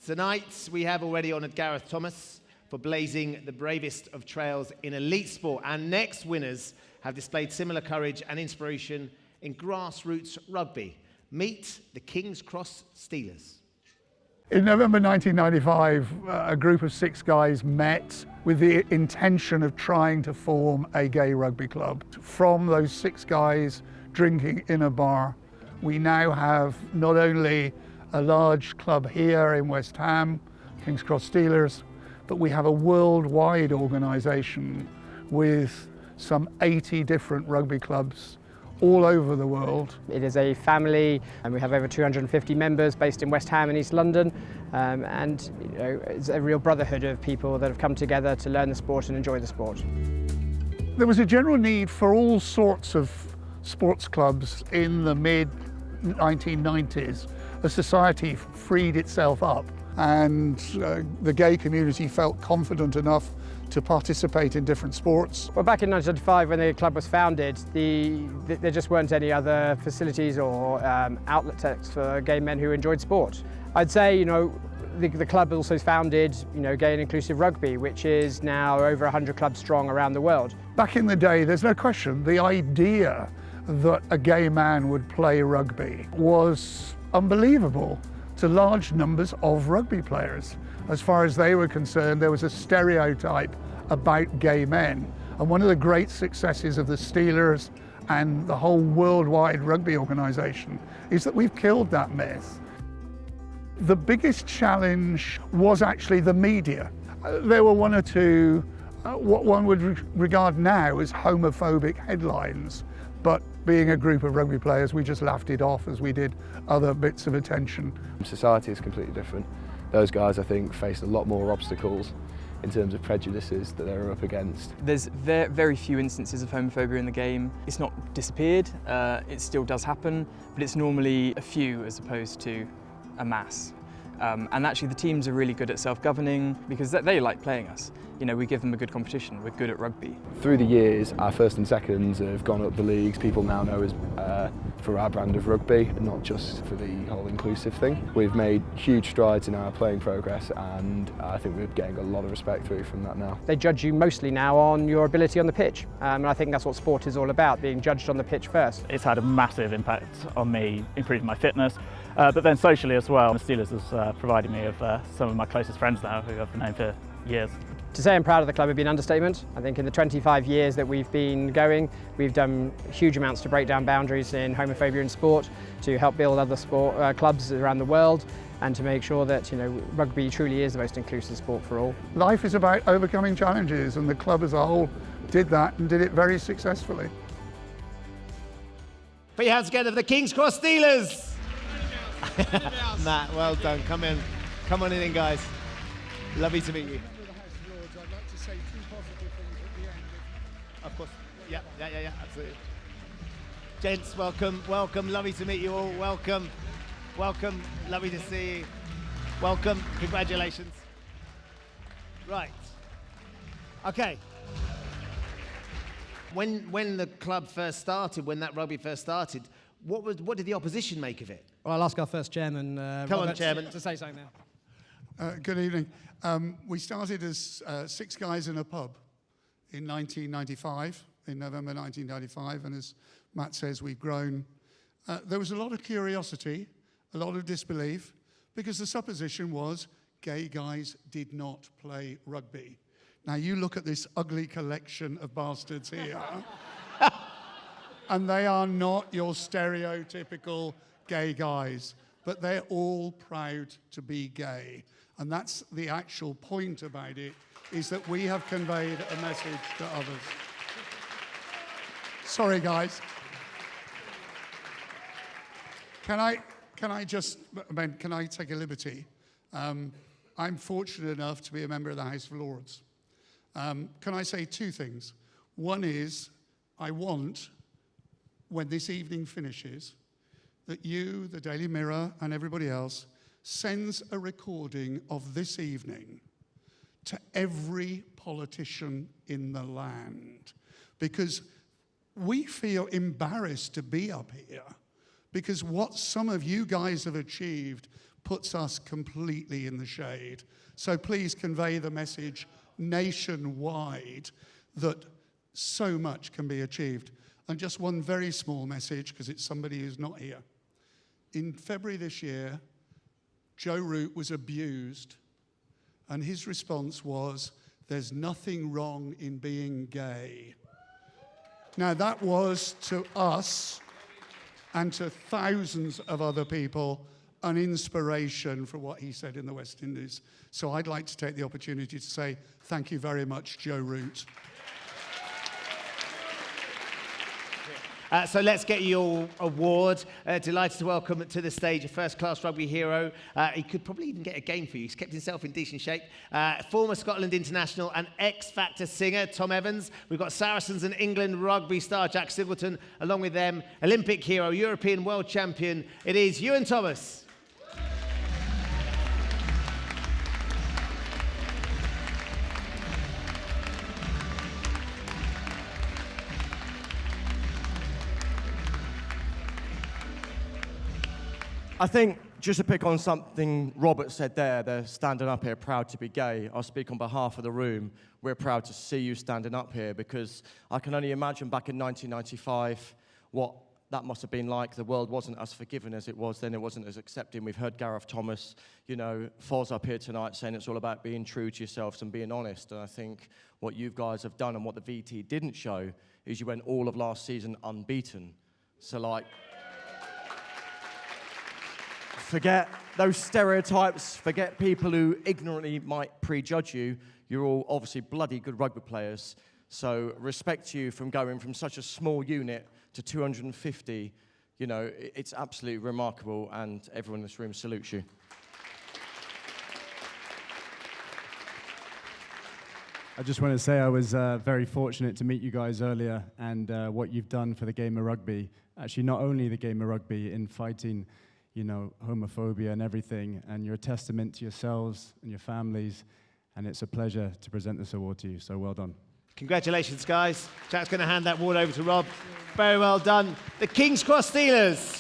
Tonight, we have already honoured Gareth Thomas for blazing the bravest of trails in elite sport. Our next winners have displayed similar courage and inspiration in grassroots rugby. Meet the King's Cross Steelers. In November 1995, a group of 6 guys met with the intention of trying to form a gay rugby club. From those 6 guys drinking in a bar, we now have not only a large club here in West Ham, King's Cross Steelers, but we have a worldwide organisation with some 80 different rugby clubs all over the world. It is a family, and we have over 250 members based in West Ham and East London, and it's a real brotherhood of people that have come together to learn the sport and enjoy the sport. There was a general need for all sorts of sports clubs in the mid-1990s. The society freed itself up, and the gay community felt confident enough to participate in different sports. Well, back in 1995, when the club was founded, there just weren't any other facilities or outlets for gay men who enjoyed sport. I'd say, the club also founded, Gay and Inclusive Rugby, which is now over 100 clubs strong around the world. Back in the day, there's no question, the idea that a gay man would play rugby was unbelievable to large numbers of rugby players. As far as they were concerned, there was a stereotype about gay men. And one of the great successes of the Steelers and the whole worldwide rugby organisation is that we've killed that myth. The biggest challenge was actually the media. There were 1 or 2 what one would regard now as homophobic headlines, but being a group of rugby players, we just laughed it off as we did other bits of attention. Society is completely different. Those guys, I think, faced a lot more obstacles in terms of prejudices that they were up against. There's very few instances of homophobia in the game. It's not disappeared, it still does happen, but it's normally a few as opposed to a mass. And actually the teams are really good at self-governing because they like playing us. We give them a good competition, we're good at rugby. Through the years, our first and seconds have gone up the leagues. People now know us for our brand of rugby, and not just for the whole inclusive thing. We've made huge strides in our playing progress, and I think we're getting a lot of respect through from that now. They judge you mostly now on your ability on the pitch, and I think that's what sport is all about, being judged on the pitch first. It's had a massive impact on me, improving my fitness, but then socially as well. The Steelers has provided me with some of my closest friends now who I've known for years. To say I'm proud of the club would be an understatement. I think in the 25 years that we've been going, we've done huge amounts to break down boundaries in homophobia in sport, to help build other sport clubs around the world, and to make sure that rugby truly is the most inclusive sport for all. Life is about overcoming challenges, and the club as a whole did that and did it very successfully. Put your hands together for the King's Cross Steelers! Matt, well done. Come on in, guys. Lovely to meet you. I'd like to say 2 positive things at the end. Of course. Yeah, absolutely. Gents, welcome, lovely to meet you all. Welcome, lovely to see you. Welcome, congratulations. Right. Okay. When the club first started, when that rugby first started, what did the opposition make of it? Well, I'll ask our first chairman, Robert, Chairman, to say something now. Good evening. We started as 6 guys in a pub in 1995, in November 1995, and as Matt says, we've grown. There was a lot of curiosity, a lot of disbelief, because the supposition was gay guys did not play rugby. Now you look at this ugly collection of bastards here, and they are not your stereotypical gay guys, but they're all proud to be gay. And that's the actual point about it, is that we have conveyed a message to others. Sorry, guys. Can I take a liberty? I'm fortunate enough to be a member of the House of Lords. Can I say 2 things? One is, I want, when this evening finishes, that you, the Daily Mirror, and everybody else sends a recording of this evening to every politician in the land, because we feel embarrassed to be up here, because what some of you guys have achieved puts us completely in the shade. So please convey the message nationwide that so much can be achieved. And just one very small message, because it's somebody who's not here. In February this year, Joe Root was abused, and his response was, "There's nothing wrong in being gay." Now that was to us and to thousands of other people an inspiration for what he said in the West Indies. So I'd like to take the opportunity to say thank you very much, Joe Root. So let's get your award. Delighted to welcome to the stage a first-class rugby hero. He could probably even get a game for you. He's kept himself in decent shape. Former Scotland international and X-Factor singer, Tom Evans. We've got Saracens and England rugby star, Jack Singleton. Along with them, Olympic hero, European world champion. It is Ewan Thomas. I think, just to pick on something Robert said there, they're standing up here proud to be gay. I'll speak on behalf of the room. We're proud to see you standing up here, because I can only imagine back in 1995 what that must have been like. The world wasn't as forgiving as it was then. It wasn't as accepting. We've heard Gareth Thomas, Foz up here tonight saying it's all about being true to yourselves and being honest. And I think what you guys have done and what the VT didn't show is you went all of last season unbeaten. So, forget those stereotypes, forget people who ignorantly might prejudge you. You're all obviously bloody good rugby players. So respect to you from going from such a small unit to 250. It's absolutely remarkable, and everyone in this room salutes you. I just want to say I was very fortunate to meet you guys earlier, and what you've done for the game of rugby. Actually, not only the game of rugby, in fighting homophobia and everything, and you're a testament to yourselves and your families, and it's a pleasure to present this award to you, so well done. Congratulations, guys. Jack's going to hand that award over to Rob. Very well done. The King's Cross Steelers.